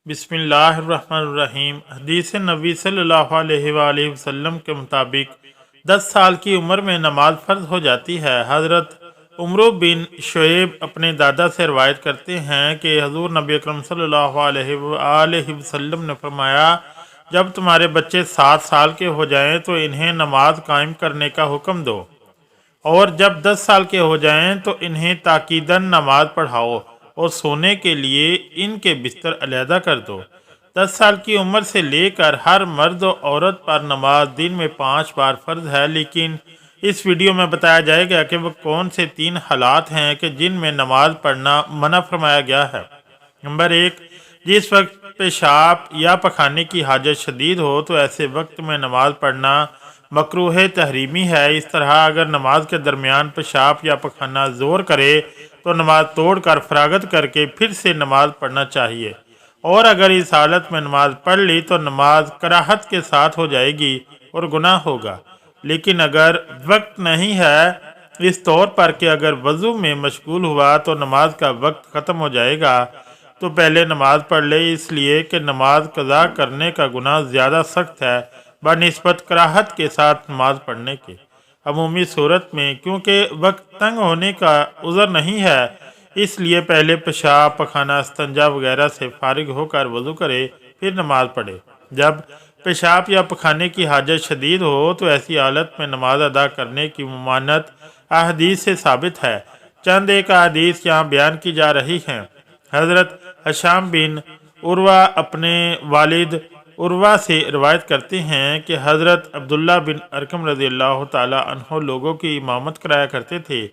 بسم اللہ الرحمن الرحیم۔ حدیث نبی صلی اللہ علیہ وآلہ وسلم کے مطابق 10 سال کی عمر میں نماز فرض ہو جاتی ہے۔ حضرت عمرو بن شعیب اپنے دادا سے روایت کرتے ہیں کہ حضور نبی اکرم صلی اللہ علیہ وآلہ وسلم نے فرمایا، جب تمہارے بچے 7 سال کے ہو جائیں تو انہیں نماز قائم کرنے کا حکم دو، اور جب 10 سال کے ہو جائیں تو انہیں تاکیداً نماز پڑھاؤ اور سونے کے لیے ان کے بستر علیحدہ کر دو۔ 10 سال کی عمر سے لے کر ہر مرد و عورت پر نماز دن میں 5 بار فرض ہے، لیکن اس ویڈیو میں بتایا جائے گا کہ وہ کون سے 3 حالات ہیں کہ جن میں نماز پڑھنا منع فرمایا گیا ہے۔ نمبر 1، جس وقت پیشاب یا پخانے کی حاجت شدید ہو تو ایسے وقت میں نماز پڑھنا مکروہ تحریمی ہے۔ اس طرح اگر نماز کے درمیان پیشاب یا پخانہ زور کرے تو نماز توڑ کر فراغت کر کے پھر سے نماز پڑھنا چاہیے، اور اگر اس حالت میں نماز پڑھ لی تو نماز کراہت کے ساتھ ہو جائے گی اور گناہ ہوگا۔ لیکن اگر وقت نہیں ہے، اس طور پر کہ اگر وضو میں مشغول ہوا تو نماز کا وقت ختم ہو جائے گا، تو پہلے نماز پڑھ لے، اس لیے کہ نماز قضا کرنے کا گناہ زیادہ سخت ہے بنسبت کراہت کے ساتھ نماز پڑھنے کے۔ عمومی صورت میں کیونکہ وقت تنگ ہونے کا عذر نہیں ہے، اس لیے پہلے پیشاب، پخانہ، استنجا وغیرہ سے فارغ ہو کر وضو کرے، پھر نماز پڑھے۔ جب پیشاب یا پخانے کی حاجت شدید ہو تو ایسی حالت میں نماز ادا کرنے کی ممانعت احادیث سے ثابت ہے۔ چند ایک احادیث یہاں بیان کی جا رہی ہیں۔ حضرت ہشام بن عروہ اپنے والد عروہ سے روایت کرتے ہیں کہ حضرت عبداللہ بن ارقم رضی اللہ تعالی عنہ لوگوں کی امامت کرایا کرتے تھے۔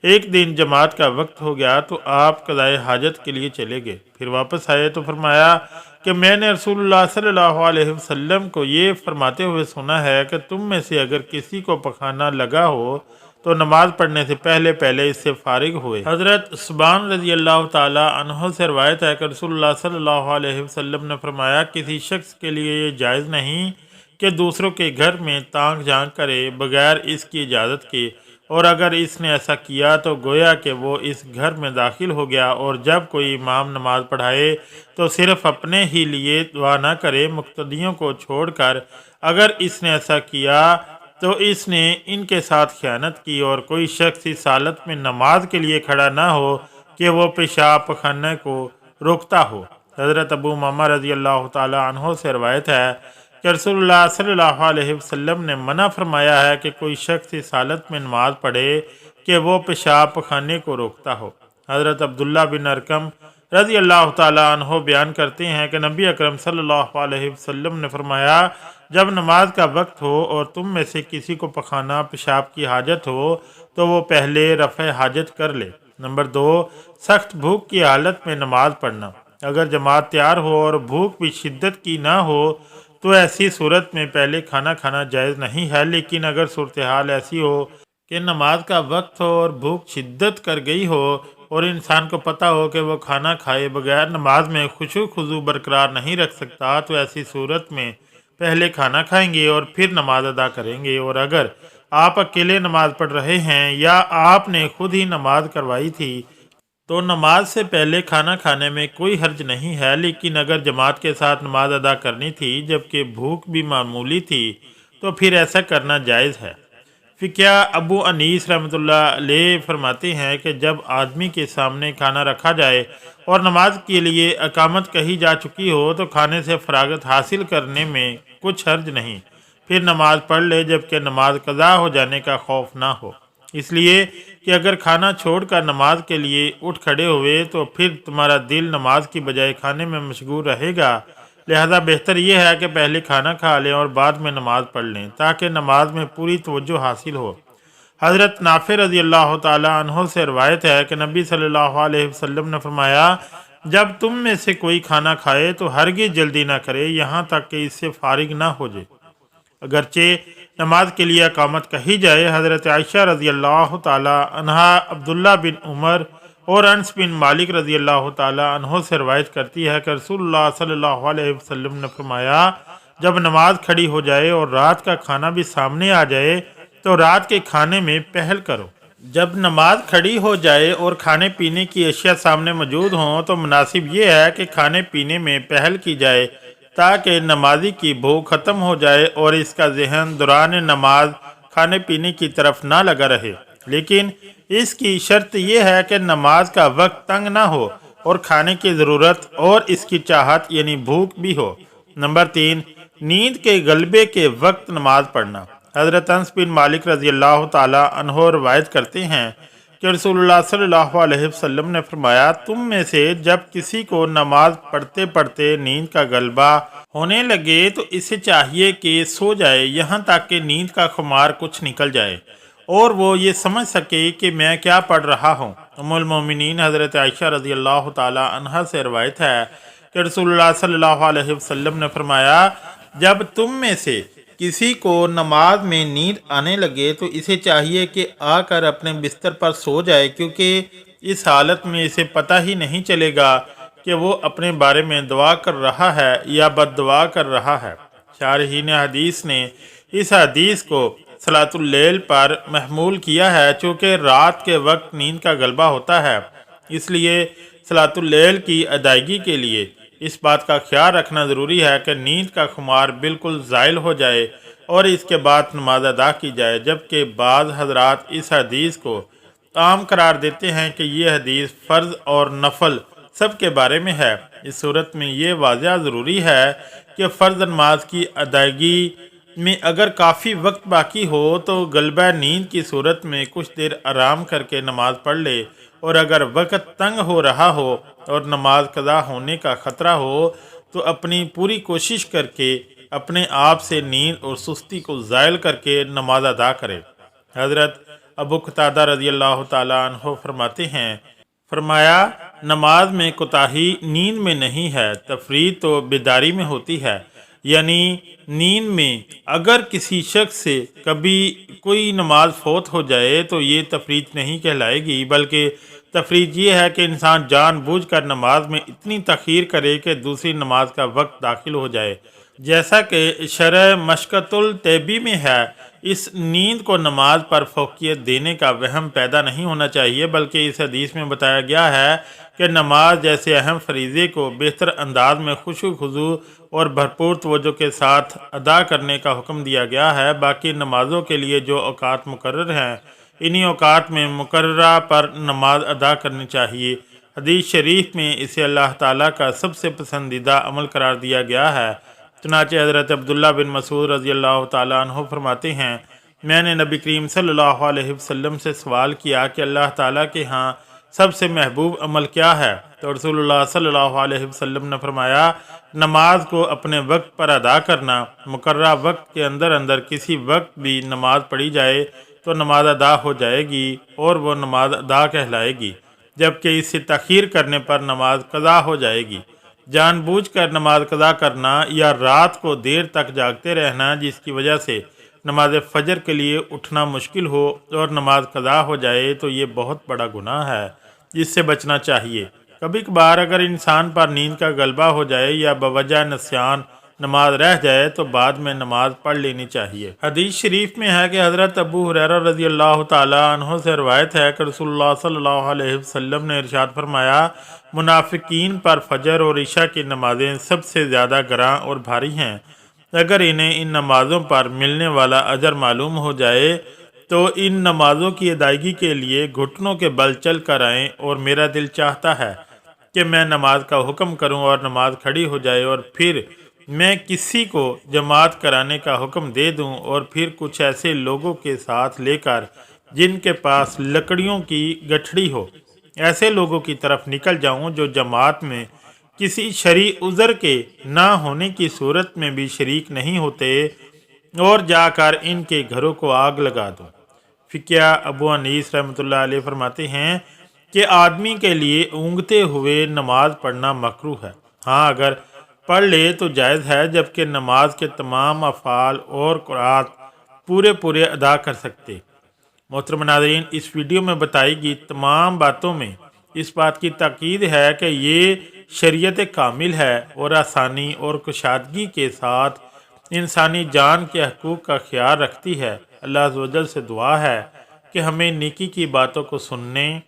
ایک دن جماعت کا وقت ہو گیا تو آپ قضائے حاجت کے لیے چلے گئے، پھر واپس آئے تو فرمایا کہ میں نے رسول اللہ صلی اللہ علیہ وسلم کو یہ فرماتے ہوئے سنا ہے کہ تم میں سے اگر کسی کو پخانہ لگا ہو تو نماز پڑھنے سے پہلے اس سے فارغ ہوئے۔ حضرت ثوبان رضی اللہ تعالی عنہ سے روایت ہے کہ رسول اللہ صلی اللہ علیہ وسلم نے فرمایا، کسی شخص کے لیے یہ جائز نہیں کہ دوسروں کے گھر میں تانگ جھانک کرے بغیر اس کی اجازت کے، اور اگر اس نے ایسا کیا تو گویا کہ وہ اس گھر میں داخل ہو گیا، اور جب کوئی امام نماز پڑھائے تو صرف اپنے ہی لیے دعا نہ کرے، مقتدیوں کو چھوڑ کر۔ اگر اس نے ایسا کیا تو اس نے ان کے ساتھ خیانت کی، اور کوئی شخص اس حالت میں نماز کے لیے کھڑا نہ ہو کہ وہ پیشاب پخانے کو روکتا ہو۔ حضرت ابو امامہ رضی اللہ تعالی عنہ سے روایت ہے کہ رسول اللہ صلی اللہ علیہ وسلم نے منع فرمایا ہے کہ کوئی شخص اس حالت میں نماز پڑھے کہ وہ پیشاب پخانے کو روکتا ہو۔ حضرت عبداللہ بن ارقم رضی اللہ تعالی عنہ بیان کرتے ہیں کہ نبی اکرم صلی اللہ علیہ وسلم نے فرمایا، جب نماز کا وقت ہو اور تم میں سے کسی کو پخانہ پیشاب کی حاجت ہو تو وہ پہلے رفع حاجت کر لے۔ نمبر 2، سخت بھوک کی حالت میں نماز پڑھنا۔ اگر جماعت تیار ہو اور بھوک بھی شدت کی نہ ہو تو ایسی صورت میں پہلے کھانا کھانا جائز نہیں ہے، لیکن اگر صورتحال ایسی ہو کہ نماز کا وقت ہو اور بھوک شدت کر گئی ہو اور انسان کو پتہ ہو کہ وہ کھانا کھائے بغیر نماز میں خشوع خضوع برقرار نہیں رکھ سکتا، تو ایسی صورت میں پہلے کھانا کھائیں گے اور پھر نماز ادا کریں گے۔ اور اگر آپ اکیلے نماز پڑھ رہے ہیں یا آپ نے خود ہی نماز کروائی تھی تو نماز سے پہلے کھانا کھانے میں کوئی حرج نہیں ہے، لیکن اگر جماعت کے ساتھ نماز ادا کرنی تھی جبکہ بھوک بھی معمولی تھی تو پھر ایسا کرنا جائز ہے۔ فقیہ ابو انیس رحمۃ اللہ علیہ فرماتے ہیں کہ جب آدمی کے سامنے کھانا رکھا جائے اور نماز کے لیے اقامت کہی جا چکی ہو تو کھانے سے فراغت حاصل کرنے میں کچھ حرج نہیں، پھر نماز پڑھ لے جبکہ نماز قضا ہو جانے کا خوف نہ ہو، اس لیے کہ اگر کھانا چھوڑ کر نماز کے لیے اٹھ کھڑے ہوئے تو پھر تمہارا دل نماز کی بجائے کھانے میں مشغول رہے گا، لہذا بہتر یہ ہے کہ پہلے کھانا کھا لیں اور بعد میں نماز پڑھ لیں تاکہ نماز میں پوری توجہ حاصل ہو۔ حضرت نافع رضی اللہ تعالی عنہ سے روایت ہے کہ نبی صلی اللہ علیہ وسلم نے فرمایا، جب تم میں سے کوئی کھانا کھائے تو ہرگز جلدی نہ کرے یہاں تک کہ اس سے فارغ نہ ہو جائے۔ اگرچہ نماز کے لیے اقامت کہی جائے، حضرت عائشہ رضی اللہ تعالی عنہا عبداللہ بن عمر اور انس بن مالک رضی اللہ تعالی عنہ سے روایت کرتی ہے کہ رسول اللہ صلی اللہ علیہ وسلم نے فرمایا، جب نماز کھڑی ہو جائے اور رات کا کھانا بھی سامنے آ جائے تو رات کے کھانے میں پہل کرو۔ جب نماز کھڑی ہو جائے اور کھانے پینے کی اشیاء سامنے موجود ہوں تو مناسب یہ ہے کہ کھانے پینے میں پہل کی جائے تاکہ نمازی کی بھوک ختم ہو جائے اور اس کا ذہن دوران نماز کھانے پینے کی طرف نہ لگا رہے، لیکن اس کی شرط یہ ہے کہ نماز کا وقت تنگ نہ ہو اور کھانے کی ضرورت اور اس کی چاہت یعنی بھوک بھی ہو۔ نمبر 3، نیند کے غلبے کے وقت نماز پڑھنا۔ حضرت انس بن مالک رضی اللہ تعالی عنہ روایت کرتے ہیں کہ رسول اللہ صلی اللہ علیہ وسلم نے فرمایا، تم میں سے جب کسی کو نماز پڑھتے پڑھتے نیند کا غلبہ ہونے لگے تو اسے چاہیے کہ سو جائے یہاں تک کہ نیند کا خمار کچھ نکل جائے اور وہ یہ سمجھ سکے کہ میں کیا پڑھ رہا ہوں۔ ام المومنین حضرت عائشہ رضی اللہ تعالی عنہا سے روایت ہے کہ رسول اللہ صلی اللہ علیہ وسلم نے فرمایا، جب تم میں سے کسی کو نماز میں نیند آنے لگے تو اسے چاہیے کہ آ کر اپنے بستر پر سو جائے، کیونکہ اس حالت میں اسے پتہ ہی نہیں چلے گا کہ وہ اپنے بارے میں دعا کر رہا ہے یا بد دعا کر رہا ہے۔ شارحین حدیث نے اس حدیث کو صلاۃ اللیل پر محمول کیا ہے، چونکہ رات کے وقت نیند کا غلبہ ہوتا ہے، اس لیے صلاۃ اللیل کی ادائیگی کے لیے اس بات کا خیال رکھنا ضروری ہے کہ نیند کا خمار بالکل زائل ہو جائے اور اس کے بعد نماز ادا کی جائے، جبکہ بعض حضرات اس حدیث کو عام قرار دیتے ہیں کہ یہ حدیث فرض اور نفل سب کے بارے میں ہے۔ اس صورت میں یہ واضح ضروری ہے کہ فرض نماز کی ادائیگی میں اگر کافی وقت باقی ہو تو غلبہ نیند کی صورت میں کچھ دیر آرام کر کے نماز پڑھ لے، اور اگر وقت تنگ ہو رہا ہو اور نماز قضا ہونے کا خطرہ ہو تو اپنی پوری کوشش کر کے اپنے آپ سے نیند اور سستی کو زائل کر کے نماز ادا کرے۔ حضرت ابو قتادہ رضی اللہ تعالیٰ عنہ فرماتے ہیں، فرمایا، نماز میں کوتاہی نیند میں نہیں ہے، تفریط تو بیداری میں ہوتی ہے، یعنی نیند میں اگر کسی شخص سے کبھی کوئی نماز فوت ہو جائے تو یہ تفریط نہیں کہلائے گی، بلکہ تفریط یہ ہے کہ انسان جان بوجھ کر نماز میں اتنی تاخیر کرے کہ دوسری نماز کا وقت داخل ہو جائے، جیسا کہ شرح مشکۃ الطیبی میں ہے۔ اس نیند کو نماز پر فوقیت دینے کا وہم پیدا نہیں ہونا چاہیے، بلکہ اس حدیث میں بتایا گیا ہے کہ نماز جیسے اہم فریضے کو بہتر انداز میں خشوع خضوع اور بھرپور توجہ کے ساتھ ادا کرنے کا حکم دیا گیا ہے۔ باقی نمازوں کے لیے جو اوقات مقرر ہیں، انہی اوقات میں مقررہ پر نماز ادا کرنی چاہیے۔ حدیث شریف میں اسے اللہ تعالیٰ کا سب سے پسندیدہ عمل قرار دیا گیا ہے۔ چنانچہ حضرت عبداللہ بن مسعود رضی اللہ تعالیٰ عنہ فرماتے ہیں، میں نے نبی کریم صلی اللہ علیہ وسلم سے سوال کیا کہ اللہ تعالیٰ کے ہاں سب سے محبوب عمل کیا ہے؟ تو رسول اللہ صلی اللہ علیہ وسلم نے فرمایا، نماز کو اپنے وقت پر ادا کرنا۔ مقررہ وقت کے اندر اندر کسی وقت بھی نماز پڑھی جائے تو نماز ادا ہو جائے گی اور وہ نماز ادا کہلائے گی، جبکہ اس سے تاخیر کرنے پر نماز قضا ہو جائے گی۔ جان بوجھ کر نماز قضا کرنا یا رات کو دیر تک جاگتے رہنا جس کی وجہ سے نماز فجر کے لیے اٹھنا مشکل ہو اور نماز قضا ہو جائے تو یہ بہت بڑا گناہ ہے جس سے بچنا چاہیے۔ کبھی کبھار اگر انسان پر نیند کا غلبہ ہو جائے یا بوجہ نسیان نماز رہ جائے تو بعد میں نماز پڑھ لینی چاہیے۔ حدیث شریف میں ہے کہ حضرت ابو ہریرہ رضی اللہ تعالیٰ عنہ سے روایت ہے کہ رسول اللہ صلی اللہ علیہ وسلم نے ارشاد فرمایا، منافقین پر فجر اور عشاء کی نمازیں سب سے زیادہ گراں اور بھاری ہیں۔ اگر انہیں ان نمازوں پر ملنے والا اجر معلوم ہو جائے تو ان نمازوں کی ادائیگی کے لیے گھٹنوں کے بل چل کر آئیں، اور میرا دل چاہتا ہے کہ میں نماز کا حکم کروں اور نماز کھڑی ہو جائے، اور پھر میں کسی کو جماعت کرانے کا حکم دے دوں، اور پھر کچھ ایسے لوگوں کے ساتھ لے کر جن کے پاس لکڑیوں کی گٹھڑی ہو، ایسے لوگوں کی طرف نکل جاؤں جو جماعت میں کسی شرعی عذر کے نہ ہونے کی صورت میں بھی شریک نہیں ہوتے، اور جا کر ان کے گھروں کو آگ لگا دوں۔ فقیہ ابو انیس رحمۃ اللہ علیہ فرماتے ہیں کہ آدمی کے لیے اونگتے ہوئے نماز پڑھنا مکروہ ہے، ہاں اگر پڑھ لے تو جائز ہے، جبکہ نماز کے تمام افعال اور قرآت پورے ادا کر سکتے۔ محترم ناظرین، اس ویڈیو میں بتائی گئی تمام باتوں میں اس بات کی تاکید ہے کہ یہ شریعت کامل ہے اور آسانی اور کشادگی کے ساتھ انسانی جان کے حقوق کا خیال رکھتی ہے۔ اللہ عز و جل سے دعا ہے کہ ہمیں نیکی کی باتوں کو سننے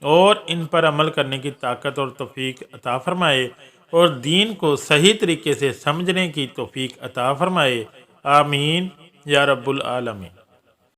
اور ان پر عمل کرنے کی طاقت اور توفیق عطا فرمائے، اور دین کو صحیح طریقے سے سمجھنے کی توفیق عطا فرمائے۔ آمین یا رب العالمین۔